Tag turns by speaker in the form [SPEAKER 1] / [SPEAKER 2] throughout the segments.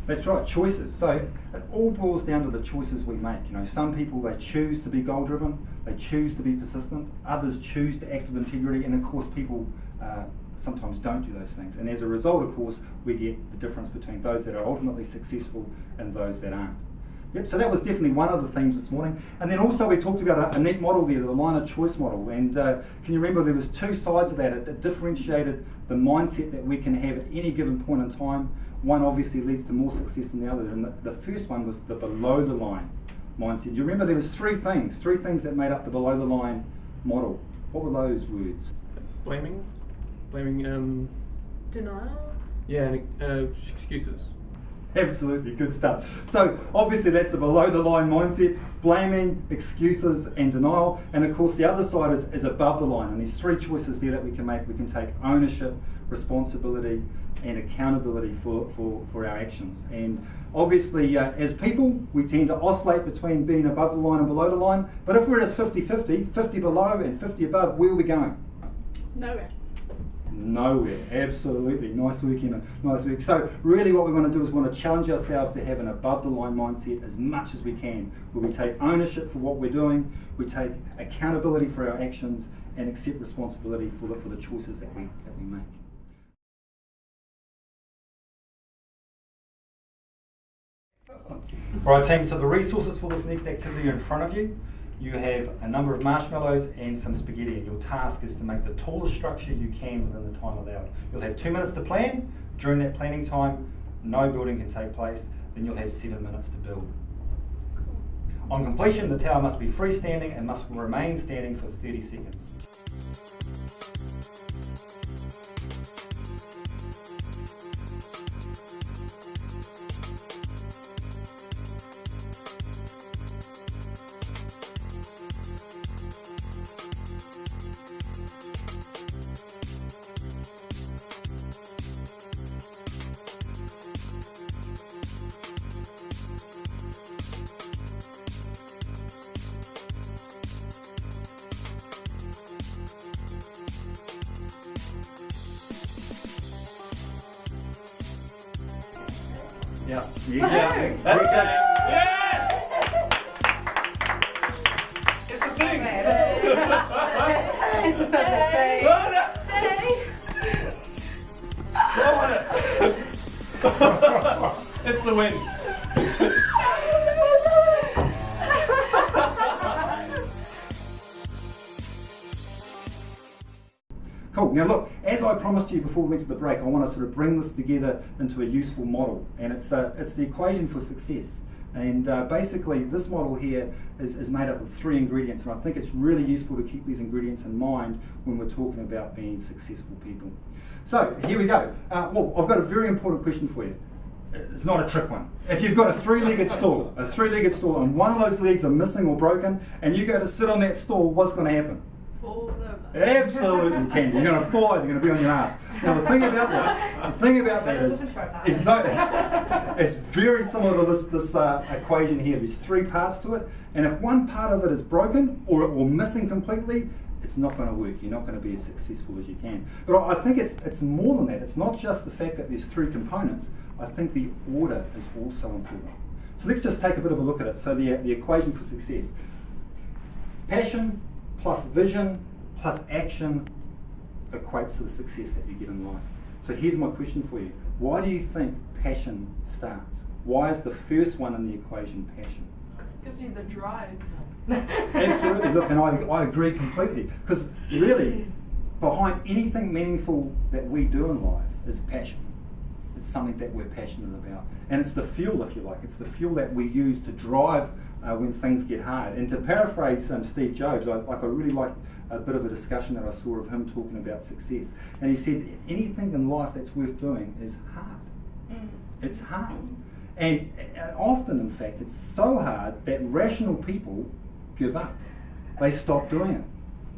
[SPEAKER 1] That's right, choices. So it all boils down to the choices we make. You know, some people, they choose to be goal-driven, they choose to be persistent, others choose to act with integrity, and of course people sometimes don't do those things. And as a result, of course, we get the difference between those that are ultimately successful and those that aren't. Yep, so that was definitely one of the themes this morning. And then also we talked about a neat model there, the line of choice model. And can you remember there was two sides of that? It differentiated the mindset that we can have at any given point in time. One obviously leads to more success than the other. And the first one was the below the line mindset. Do you remember there was three things that made up the below the line model? What were those words?
[SPEAKER 2] Blaming,
[SPEAKER 3] Denial?
[SPEAKER 2] yeah, and excuses.
[SPEAKER 1] Absolutely, good stuff. So obviously that's the below the line mindset, blaming, excuses and denial. And of course the other side is above the line. And there's three choices there that we can make. We can take ownership, responsibility and accountability for our actions. And obviously as people, we tend to oscillate between being above the line and below the line. But if we're at 50-50, 50 below and 50 above, where are we going?
[SPEAKER 3] Nowhere.
[SPEAKER 1] Nowhere, absolutely. Nice work, Emma. Nice work. So really what we want to do is we want to challenge ourselves to have an above the line mindset as much as we can, where we take ownership for what we're doing, we take accountability for our actions and accept responsibility for the choices that we make. All right team, so the resources for this next activity are in front of you. You have a number of marshmallows and some spaghetti, and your task is to make the tallest structure you can within the time allowed. You'll have 2 minutes to plan. During that planning time, no building can take place. Then you'll have 7 minutes to build. On completion, the tower must be freestanding and must remain standing for 30 seconds. Yeah.
[SPEAKER 2] That's yes! It's a thing!
[SPEAKER 3] It's such a thing.
[SPEAKER 2] It's the win.
[SPEAKER 1] Cool. Now look, as I promised you before we went to the break, I want to sort of bring this together into a useful model, and it's the equation for success. And basically this model here is made up of 3 ingredients, and I think it's really useful to keep these ingredients in mind when we're talking about being successful people. So here we go. Well, I've got a very important question for you. It's not a trick one. If you've got a three-legged stool, and one of those legs are missing or broken, and you go to sit on that stool, what's going to happen?
[SPEAKER 3] Falls over.
[SPEAKER 1] Absolutely can. You're going to fall over, you're going to be on your ass. Now the thing about that is it's very similar to this equation here. There's 3 parts to it, and if one part of it is broken or missing completely, it's not going to work. You're not going to be as successful as you can. But I think it's more than that. It's not just the fact that there's 3 components. I think the order is also important. So let's just take a bit of a look at it. So the equation for success. Passion plus vision plus action equates to the success that you get in life. So here's my question for you. Why do you think passion starts? Why is the first one in the equation passion?
[SPEAKER 3] Because it gives you the drive.
[SPEAKER 1] Absolutely. Look, and I agree completely. Because really, behind anything meaningful that we do in life is passion. It's something that we're passionate about. And it's the fuel, if you like. It's the fuel that we use to drive when things get hard. And to paraphrase Steve Jobs, I really like a bit of a discussion that I saw of him talking about success. And he said, anything in life that's worth doing is hard. It's hard. And often, in fact, it's so hard that rational people give up. They stop doing it,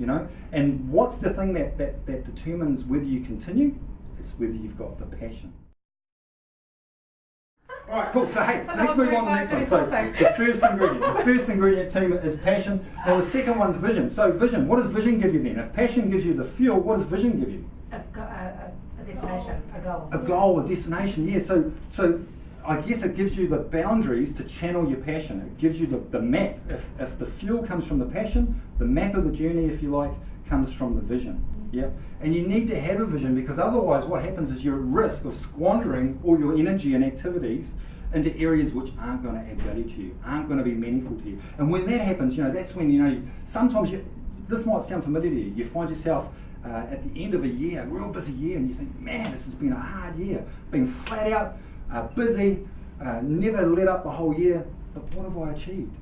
[SPEAKER 1] you know? And what's the thing that determines whether you continue? It's whether you've got the passion. All right, cool. So hey, so let's move on to the next one. So the first ingredient team is passion. Now the second one's vision. So vision, what does vision give you then? If passion gives you the fuel, what does vision give you?
[SPEAKER 4] A destination, a goal.
[SPEAKER 1] A goal, a destination, yeah. So I guess it gives you the boundaries to channel your passion. It gives you the map. If the fuel comes from the passion, the map of the journey, if you like, comes from the vision. Yeah, and you need to have a vision, because otherwise what happens is you're at risk of squandering all your energy and activities into areas which aren't going to add value to you, aren't going to be meaningful to you. And when that happens, that's when, sometimes this might sound familiar to you. You find yourself at the end of a year, a real busy year, and you think, man, this has been a hard year. Been flat out, busy, never let up the whole year, but what have I achieved?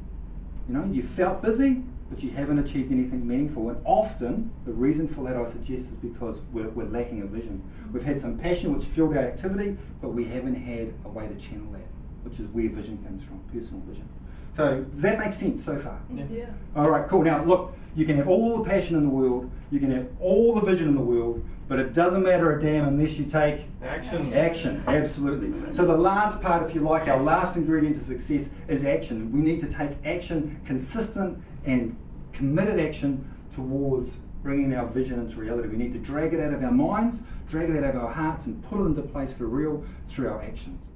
[SPEAKER 1] You felt busy, but you haven't achieved anything meaningful. And often, the reason for that, I suggest, is because we're lacking a vision. We've had some passion which fueled our activity, but we haven't had a way to channel that, which is where vision comes from, personal vision. So, does that make sense so far?
[SPEAKER 3] Yeah.
[SPEAKER 1] All right, cool. Now, look, you can have all the passion in the world, you can have all the vision in the world, but it doesn't matter a damn unless you take
[SPEAKER 2] Action.
[SPEAKER 1] action. Absolutely. So the last part, if you like, our last ingredient to success is action. We need to take action, consistent and committed action towards bringing our vision into reality. We need to drag it out of our minds, drag it out of our hearts, and put it into place for real through our actions.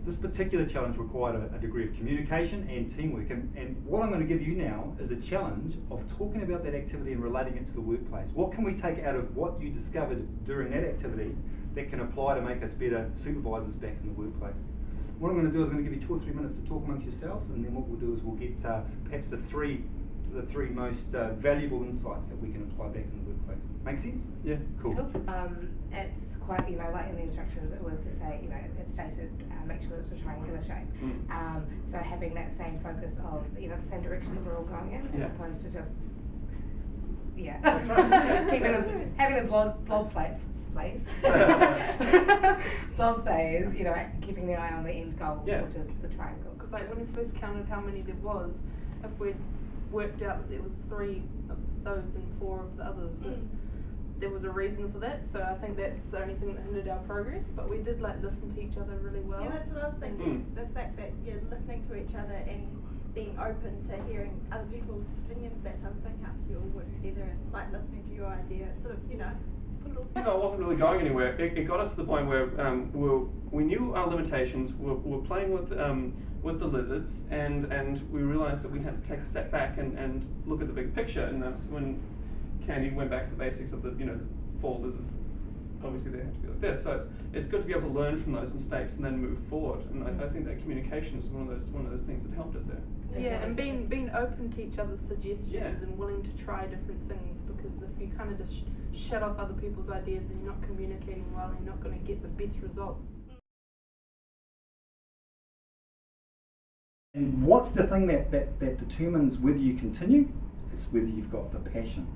[SPEAKER 1] This particular challenge required a degree of communication and teamwork, and what I'm going to give you now is a challenge of talking about that activity and relating it to the workplace. What can we take out of what you discovered during that activity that can apply to make us better supervisors back in the workplace? What I'm going to do is I'm going to give you 2 or 3 minutes to talk amongst yourselves, and then what we'll do is we'll get perhaps the three most valuable insights that we can apply back in the workplace. Make sense?
[SPEAKER 2] Yeah.
[SPEAKER 1] Cool.
[SPEAKER 4] It's quite, like in the instructions, it was to say, it stated, make sure it's a triangular shape. So having that same focus of, the same direction that we're all going in, as opposed to just, that's right. Having the blob phase, blob phase, keeping the eye on the end goal, which is the triangle.
[SPEAKER 3] Because when we first counted how many there was, if we'd worked out that there was 3 of those and 4 of the others, there was a reason for that. So I think that's the only thing that hindered our progress. But we did listen to each other really well.
[SPEAKER 5] Yeah, that's what I was thinking. The fact that you're listening to each other and being open to hearing other people's opinions, that type of thing helps you all work together, and listening to your idea, sort of, put it all together.
[SPEAKER 2] It wasn't really going anywhere. It got us to the point where we knew our limitations. We're playing with the lizards, and we realised that we had to take a step back and look at the big picture. And that's when Candy went back to the basics of the 4 lizards. Obviously, they have to be like this. So it's good to be able to learn from those mistakes and then move forward. And I think that communication is one of those things that helped us there.
[SPEAKER 3] Yeah, and being open to each other's suggestions and willing to try different things, because if you kind of just shut off other people's ideas and you're not communicating well, and you're not going to get the best result.
[SPEAKER 1] And what's the thing that determines whether you continue? It's whether you've got the passion,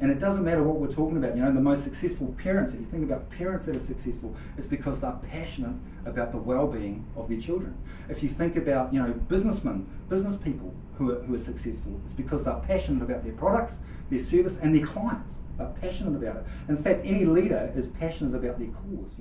[SPEAKER 1] And it doesn't matter what we're talking about. The most successful parents, if you think about parents that are successful, it's because they're passionate about the well-being of their children. If you think about, businessmen, business people who are successful, it's because they're passionate about their products, their service, and their clients. They're passionate about it. In fact, any leader is passionate about their cause,